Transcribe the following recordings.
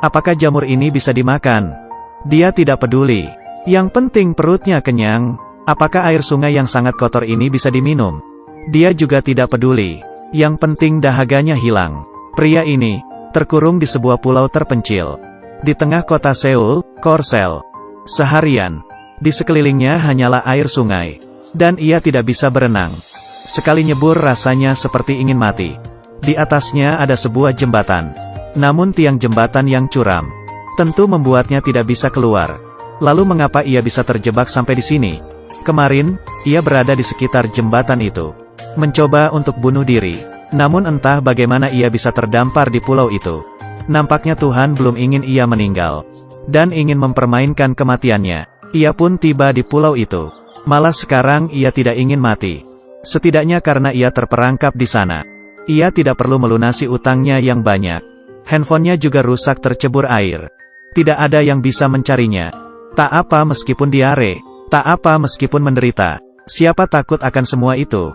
Apakah jamur ini bisa dimakan? Dia tidak peduli. Yang penting perutnya kenyang. Apakah air sungai yang sangat kotor ini bisa diminum? Dia juga tidak peduli. Yang penting dahaganya hilang. Pria ini terkurung di sebuah pulau terpencil di tengah kota Seoul, Korsel. Seharian, di sekelilingnya hanyalah air sungai, dan ia tidak bisa berenang. Sekali nyebur rasanya seperti ingin mati. Di atasnya ada sebuah jembatan, namun tiang jembatan yang curam tentu membuatnya tidak bisa keluar. Lalu mengapa ia bisa terjebak sampai di sini? Kemarin, ia berada di sekitar jembatan itu, mencoba untuk bunuh diri. Namun entah bagaimana ia bisa terdampar di pulau itu. Nampaknya Tuhan belum ingin ia meninggal, dan ingin mempermainkan kematiannya. Ia pun tiba di pulau itu. Malah sekarang ia tidak ingin mati. Setidaknya karena ia terperangkap di sana. Ia tidak perlu melunasi utangnya yang banyak. Handphonenya juga rusak tercebur air. Tidak ada yang bisa mencarinya. Tak apa meskipun diare. Tak apa meskipun menderita. Siapa takut akan semua itu?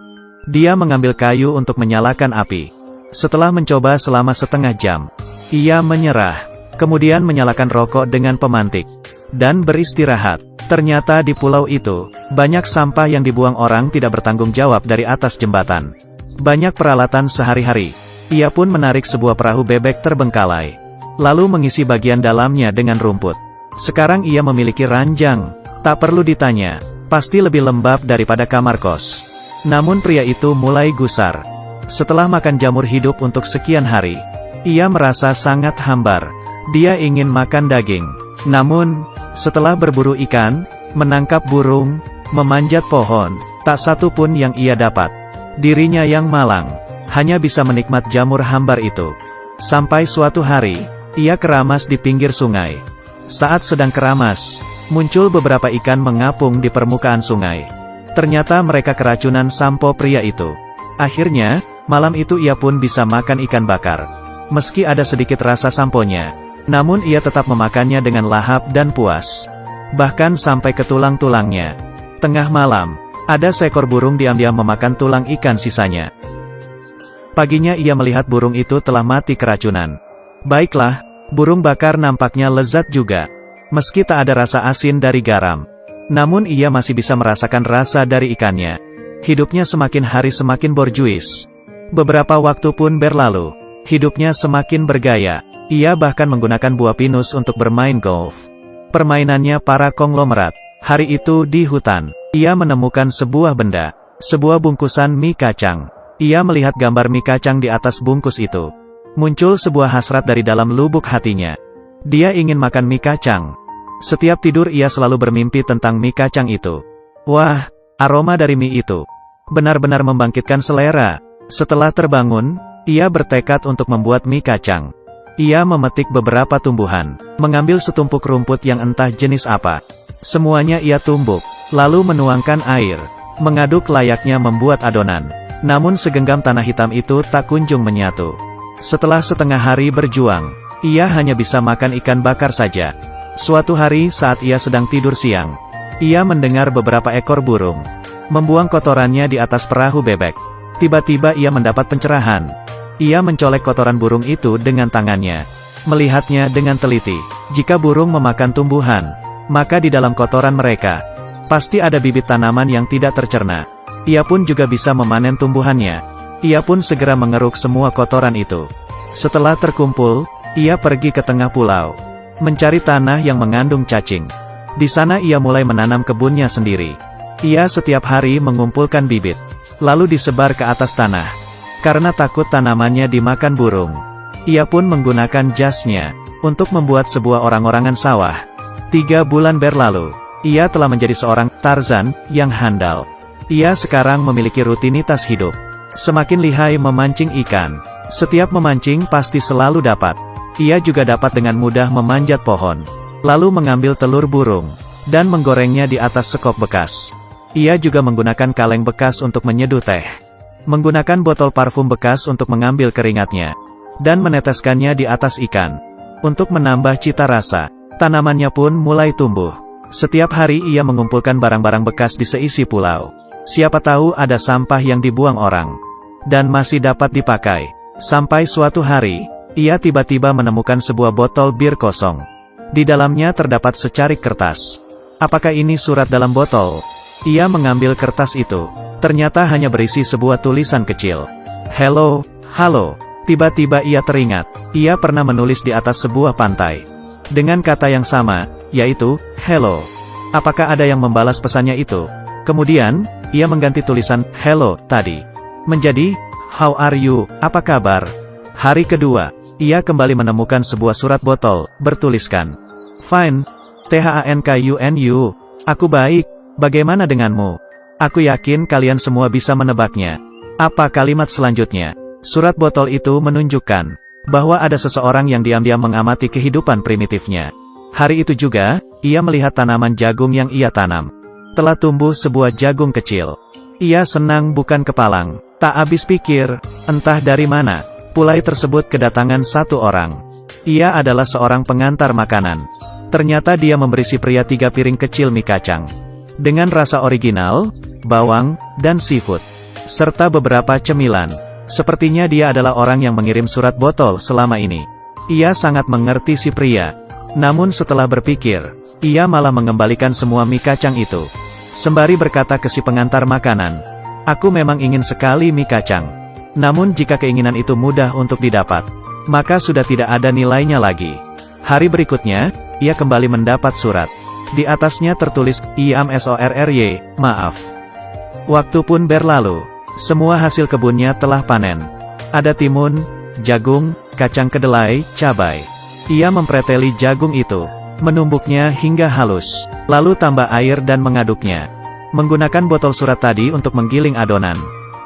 Dia mengambil kayu untuk menyalakan api. Setelah mencoba selama setengah jam, ia menyerah. Kemudian menyalakan rokok dengan pemantik, dan beristirahat. Ternyata di pulau itu, banyak sampah yang dibuang orang tidak bertanggung jawab dari atas jembatan. Banyak peralatan sehari-hari. Ia pun menarik sebuah perahu bebek terbengkalai, lalu mengisi bagian dalamnya dengan rumput. Sekarang ia memiliki ranjang. Tak perlu ditanya, pasti lebih lembab daripada kamar kos. Namun pria itu mulai gusar. Setelah makan jamur hidup untuk sekian hari, ia merasa sangat hambar. Dia ingin makan daging. Namun, setelah berburu ikan, menangkap burung, memanjat pohon, tak satu pun yang ia dapat. Dirinya yang malang, hanya bisa menikmat jamur hambar itu. Sampai suatu hari, ia keramas di pinggir sungai. Saat sedang keramas, muncul beberapa ikan mengapung di permukaan sungai. Ternyata mereka keracunan sampo pria itu. Akhirnya, malam itu ia pun bisa makan ikan bakar. Meski ada sedikit rasa samponya, namun ia tetap memakannya dengan lahap dan puas. Bahkan sampai ke tulang-tulangnya. Tengah malam, ada seekor burung diam-diam memakan tulang ikan sisanya. Paginya ia melihat burung itu telah mati keracunan. Baiklah, burung bakar nampaknya lezat juga. Meski tak ada rasa asin dari garam, namun ia masih bisa merasakan rasa dari ikannya. Hidupnya semakin hari semakin borjuis. Beberapa waktu pun berlalu. Hidupnya semakin bergaya. Ia bahkan menggunakan buah pinus untuk bermain golf. Permainannya para konglomerat. Hari itu di hutan, ia menemukan sebuah benda. Sebuah bungkusan mie kacang. Ia melihat gambar mie kacang di atas bungkus itu. Muncul sebuah hasrat dari dalam lubuk hatinya. Dia ingin makan mie kacang. Setiap tidur ia selalu bermimpi tentang mie kacang itu. Wah, aroma dari mie itu benar-benar membangkitkan selera. Setelah terbangun, ia bertekad untuk membuat mie kacang. Ia memetik beberapa tumbuhan, mengambil setumpuk rumput yang entah jenis apa. Semuanya ia tumbuk, lalu menuangkan air, mengaduk layaknya membuat adonan. Namun segenggam tanah hitam itu tak kunjung menyatu. Setelah setengah hari berjuang, ia hanya bisa makan ikan bakar saja. Suatu hari saat ia sedang tidur siang, ia mendengar beberapa ekor burung membuang kotorannya di atas perahu bebek. Tiba-tiba ia mendapat pencerahan. Ia mencolek kotoran burung itu dengan tangannya, melihatnya dengan teliti. Jika burung memakan tumbuhan, maka di dalam kotoran mereka pasti ada bibit tanaman yang tidak tercerna. Ia pun juga bisa memanen tumbuhannya. Ia pun segera mengeruk semua kotoran itu. Setelah terkumpul, ia pergi ke tengah pulau, mencari tanah yang mengandung cacing. Di sana ia mulai menanam kebunnya sendiri. Ia setiap hari mengumpulkan bibit, lalu disebar ke atas tanah. Karena takut tanamannya dimakan burung, ia pun menggunakan jasnya untuk membuat sebuah orang-orangan sawah. 3 bulan berlalu, ia telah menjadi seorang Tarzan yang handal. Ia sekarang memiliki rutinitas hidup. Semakin lihai memancing ikan. Setiap memancing pasti selalu dapat. Ia juga dapat dengan mudah memanjat pohon, lalu mengambil telur burung, dan menggorengnya di atas sekop bekas. Ia juga menggunakan kaleng bekas untuk menyeduh teh, menggunakan botol parfum bekas untuk mengambil keringatnya, dan meneteskannya di atas ikan, untuk menambah cita rasa. Tanamannya pun mulai tumbuh. Setiap hari ia mengumpulkan barang-barang bekas di seisi pulau. Siapa tahu ada sampah yang dibuang orang, dan masih dapat dipakai. Sampai suatu hari, ia tiba-tiba menemukan sebuah botol bir kosong. Di dalamnya terdapat secarik kertas. Apakah ini surat dalam botol? Ia mengambil kertas itu. Ternyata hanya berisi sebuah tulisan kecil. Hello, halo. Tiba-tiba ia teringat. Ia pernah menulis di atas sebuah pantai. Dengan kata yang sama, yaitu, hello. Apakah ada yang membalas pesannya itu? Kemudian, ia mengganti tulisan, hello, tadi. Menjadi, how are you, apa kabar? Hari kedua, ia kembali menemukan sebuah surat botol, bertuliskan. Fine, THANKUNU, aku baik, bagaimana denganmu? Aku yakin kalian semua bisa menebaknya. Apa kalimat selanjutnya? Surat botol itu menunjukkan bahwa ada seseorang yang diam-diam mengamati kehidupan primitifnya. Hari itu juga, ia melihat tanaman jagung yang ia tanam. Telah tumbuh sebuah jagung kecil. Ia senang bukan kepalang. Tak habis pikir, entah dari mana, pulai tersebut kedatangan satu orang. Ia adalah seorang pengantar makanan. Ternyata dia memberi si pria 3 piring kecil mie kacang. Dengan rasa original, bawang, dan seafood. Serta beberapa cemilan. Sepertinya dia adalah orang yang mengirim surat botol selama ini. Ia sangat mengerti si pria. Namun setelah berpikir, ia malah mengembalikan semua mie kacang itu. Sembari berkata ke si pengantar makanan, aku memang ingin sekali mie kacang. Namun jika keinginan itu mudah untuk didapat, maka sudah tidak ada nilainya lagi. Hari berikutnya, ia kembali mendapat surat. Di atasnya tertulis, IAM SORRY, maaf. Waktu pun berlalu. Semua hasil kebunnya telah panen. Ada timun, jagung, kacang kedelai, cabai. Ia mempreteli jagung itu, menumbuknya hingga halus, lalu tambah air dan mengaduknya. Menggunakan botol surat tadi untuk menggiling adonan.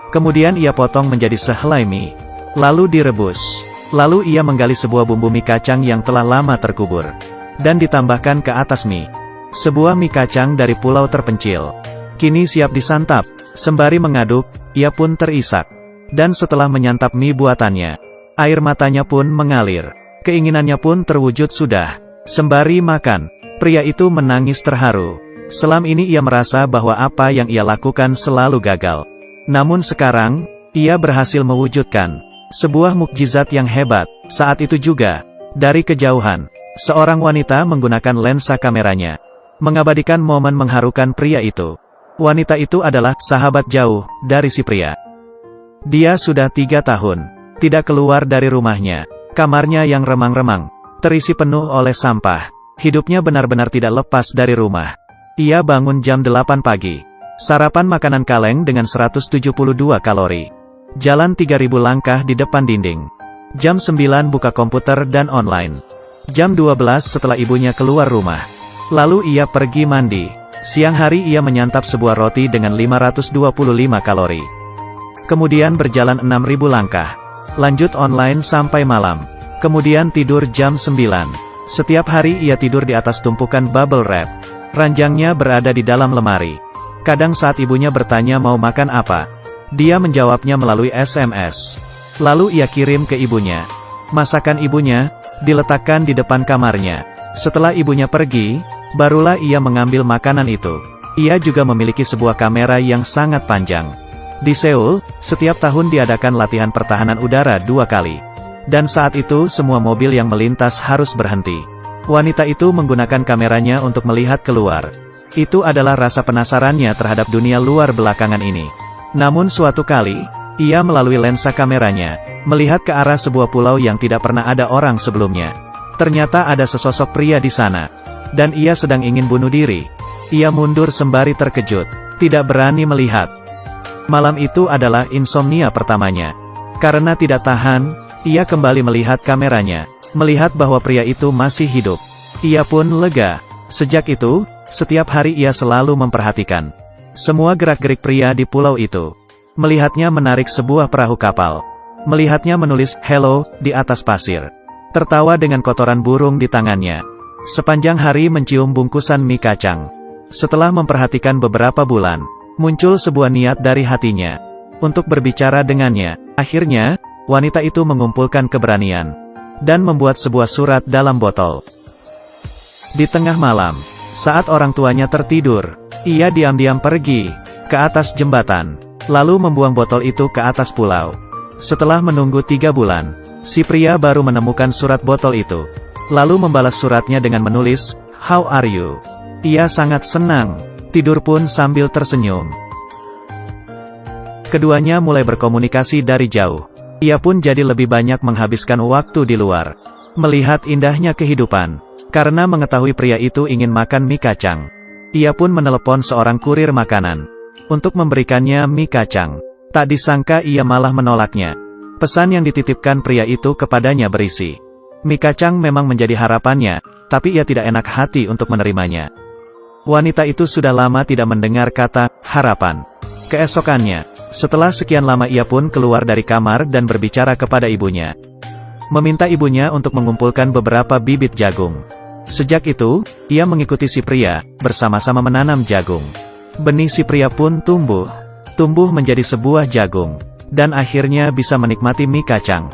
Kemudian ia potong menjadi sehelai mie. Lalu direbus. Lalu ia menggali sebuah bumbu mie kacang yang telah lama terkubur. Dan ditambahkan ke atas mie. Sebuah mie kacang dari pulau terpencil. Kini siap disantap. Sembari mengaduk, ia pun terisak. Dan setelah menyantap mie buatannya, air matanya pun mengalir. Keinginannya pun terwujud sudah. Sembari makan, pria itu menangis terharu. Selama ini ia merasa bahwa apa yang ia lakukan selalu gagal. Namun sekarang, ia berhasil mewujudkan sebuah mukjizat yang hebat. Saat itu juga, dari kejauhan, seorang wanita menggunakan lensa kameranya, mengabadikan momen mengharukan pria itu. Wanita itu adalah sahabat jauh dari si pria. Dia sudah 3 tahun tidak keluar dari rumahnya. Kamarnya yang remang-remang, terisi penuh oleh sampah. Hidupnya benar-benar tidak lepas dari rumah. Ia bangun jam 8 pagi. Sarapan makanan kaleng dengan 172 kalori. Jalan 3000 langkah di depan dinding. Jam 9 buka komputer dan online. Jam 12 setelah ibunya keluar rumah. Lalu ia pergi mandi. Siang hari ia menyantap sebuah roti dengan 525 kalori. Kemudian berjalan 6000 langkah. Lanjut online sampai malam. Kemudian tidur jam 9. Setiap hari ia tidur di atas tumpukan bubble wrap. Ranjangnya berada di dalam lemari. Kadang saat ibunya bertanya mau makan apa, dia menjawabnya melalui SMS. Lalu ia kirim ke ibunya. Masakan ibunya diletakkan di depan kamarnya. Setelah ibunya pergi, barulah ia mengambil makanan itu. Ia juga memiliki sebuah kamera yang sangat panjang. Di Seoul, setiap tahun diadakan latihan pertahanan udara 2 kali. Dan saat itu semua mobil yang melintas harus berhenti. Wanita itu menggunakan kameranya untuk melihat keluar. Itu adalah rasa penasarannya terhadap dunia luar belakangan ini. Namun suatu kali, ia melalui lensa kameranya, melihat ke arah sebuah pulau yang tidak pernah ada orang sebelumnya. Ternyata ada sesosok pria di sana. Dan ia sedang ingin bunuh diri. Ia mundur sembari terkejut, tidak berani melihat. Malam itu adalah insomnia pertamanya. Karena tidak tahan, ia kembali melihat kameranya, melihat bahwa pria itu masih hidup. Ia pun lega. Sejak itu, setiap hari ia selalu memperhatikan semua gerak-gerik pria di pulau itu. Melihatnya menarik sebuah perahu kapal. Melihatnya menulis hello di atas pasir. Tertawa dengan kotoran burung di tangannya. Sepanjang hari mencium bungkusan mie kacang. Setelah memperhatikan beberapa bulan, muncul sebuah niat dari hatinya untuk berbicara dengannya. Akhirnya, wanita itu mengumpulkan keberanian dan membuat sebuah surat dalam botol. Di tengah malam, saat orang tuanya tertidur, ia diam-diam pergi ke atas jembatan, lalu membuang botol itu ke atas pulau. Setelah menunggu 3 bulan, Si pria baru menemukan surat botol itu. Lalu membalas suratnya dengan menulis, "How are you?" Ia sangat senang. Tidur pun sambil tersenyum. Keduanya mulai berkomunikasi dari jauh. Ia pun jadi lebih banyak menghabiskan waktu di luar. Melihat indahnya kehidupan. Karena mengetahui pria itu ingin makan mie kacang. Ia pun menelepon seorang kurir makanan. Untuk memberikannya mie kacang. Tak disangka ia malah menolaknya. Pesan yang dititipkan pria itu kepadanya berisi, mie kacang memang menjadi harapannya, tapi ia tidak enak hati untuk menerimanya. Wanita itu sudah lama tidak mendengar kata harapan. Keesokannya, setelah sekian lama ia pun keluar dari kamar dan berbicara kepada ibunya. Meminta ibunya untuk mengumpulkan beberapa bibit jagung. Sejak itu, ia mengikuti si pria, bersama-sama menanam jagung. Benih si pria pun tumbuh menjadi sebuah jagung, dan akhirnya bisa menikmati mie kacang.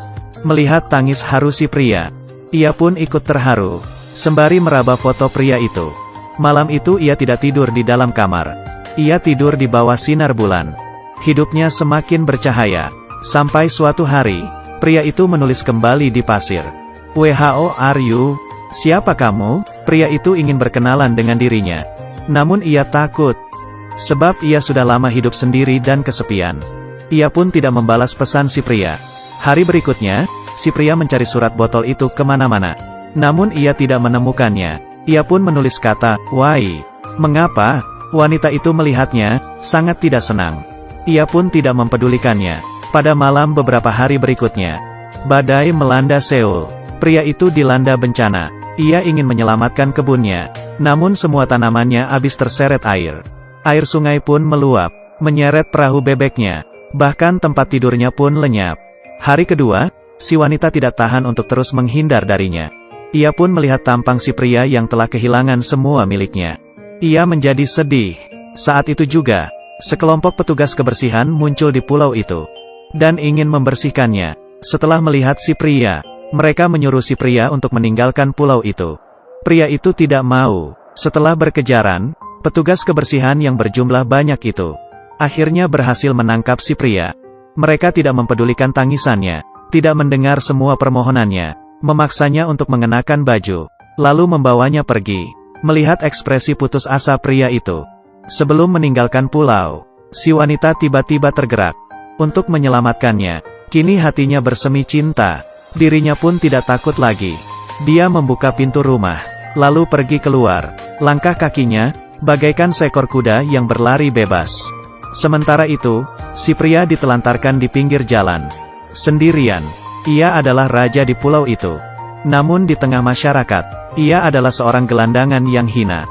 Melihat tangis haru si pria, ia pun ikut terharu, sembari meraba foto pria itu. Malam itu ia tidak tidur di dalam kamar. Ia tidur di bawah sinar bulan. Hidupnya semakin bercahaya. Sampai suatu hari, pria itu menulis kembali di pasir. "Who are you? Siapa kamu?" Pria itu ingin berkenalan dengan dirinya. Namun ia takut. Sebab ia sudah lama hidup sendiri dan kesepian. Ia pun tidak membalas pesan si pria. Hari berikutnya, si pria mencari surat botol itu kemana-mana. Namun ia tidak menemukannya. Ia pun menulis kata, "Why? Mengapa?" Wanita itu melihatnya, sangat tidak senang. Ia pun tidak mempedulikannya. Pada malam beberapa hari berikutnya, badai melanda Seoul. Pria itu dilanda bencana. Ia ingin menyelamatkan kebunnya. Namun semua tanamannya habis terseret air. Air sungai pun meluap, menyeret perahu bebeknya. Bahkan tempat tidurnya pun lenyap. Hari kedua, si wanita tidak tahan untuk terus menghindar darinya. Ia pun melihat tampang si pria yang telah kehilangan semua miliknya. Ia menjadi sedih. Saat itu juga, sekelompok petugas kebersihan muncul di pulau itu, dan ingin membersihkannya. Setelah melihat si pria, mereka menyuruh si pria untuk meninggalkan pulau itu. Pria itu tidak mau. Setelah berkejaran, petugas kebersihan yang berjumlah banyak itu akhirnya berhasil menangkap si pria. Mereka tidak mempedulikan tangisannya, tidak mendengar semua permohonannya, memaksanya untuk mengenakan baju, lalu membawanya pergi. Melihat ekspresi putus asa pria itu, sebelum meninggalkan pulau, si wanita tiba-tiba tergerak untuk menyelamatkannya. Kini hatinya bersemi cinta, dirinya pun tidak takut lagi. Dia membuka pintu rumah, lalu pergi keluar. Langkah kakinya bagaikan seekor kuda yang berlari bebas. Sementara itu, si pria ditelantarkan di pinggir jalan, sendirian. Ia adalah raja di pulau itu. Namun di tengah masyarakat, ia adalah seorang gelandangan yang hina.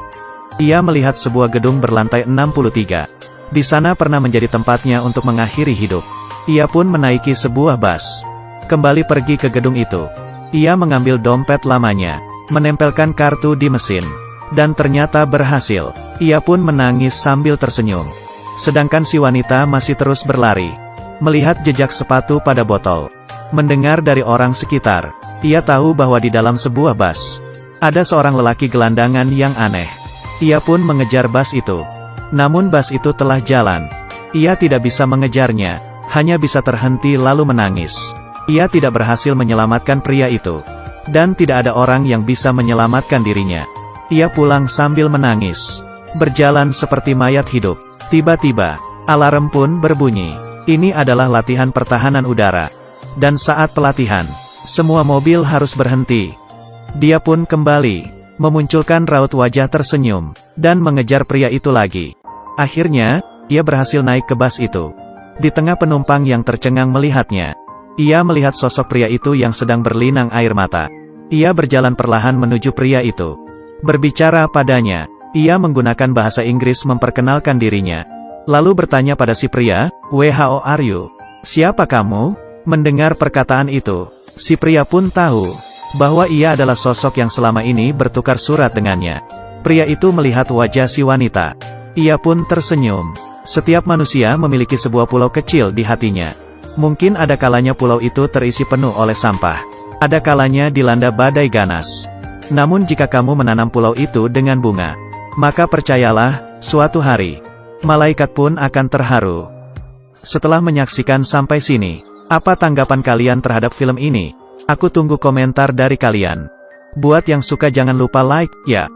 Ia melihat sebuah gedung berlantai 63. Di sana pernah menjadi tempatnya untuk mengakhiri hidup. Ia pun menaiki sebuah bus, kembali pergi ke gedung itu. Ia mengambil dompet lamanya, menempelkan kartu di mesin, dan ternyata berhasil. Ia pun menangis sambil tersenyum. Sedangkan si wanita masih terus berlari, melihat jejak sepatu pada botol. Mendengar dari orang sekitar, ia tahu bahwa di dalam sebuah bus, ada seorang lelaki gelandangan yang aneh. Ia pun mengejar bus itu. Namun bus itu telah jalan. Ia tidak bisa mengejarnya, hanya bisa terhenti lalu menangis. Ia tidak berhasil menyelamatkan pria itu. Dan tidak ada orang yang bisa menyelamatkan dirinya. Ia pulang sambil menangis, berjalan seperti mayat hidup. Tiba-tiba, alarm pun berbunyi. Ini adalah latihan pertahanan udara. Dan saat pelatihan, semua mobil harus berhenti. Dia pun kembali, memunculkan raut wajah tersenyum, dan mengejar pria itu lagi. Akhirnya, ia berhasil naik ke bus itu. Di tengah penumpang yang tercengang melihatnya, ia melihat sosok pria itu yang sedang berlinang air mata. Ia berjalan perlahan menuju pria itu. Berbicara padanya, ia menggunakan bahasa Inggris memperkenalkan dirinya. Lalu bertanya pada si pria, "Who are you? Siapa kamu?" Mendengar perkataan itu, si pria pun tahu bahwa ia adalah sosok yang selama ini bertukar surat dengannya. Pria itu melihat wajah si wanita. Ia pun tersenyum. Setiap manusia memiliki sebuah pulau kecil di hatinya. Mungkin ada kalanya pulau itu terisi penuh oleh sampah. Ada kalanya dilanda badai ganas. Namun jika kamu menanam pulau itu dengan bunga, maka percayalah, suatu hari, malaikat pun akan terharu. Setelah menyaksikan sampai sini, apa tanggapan kalian terhadap film ini? Aku tunggu komentar dari kalian. Buat yang suka jangan lupa like, ya.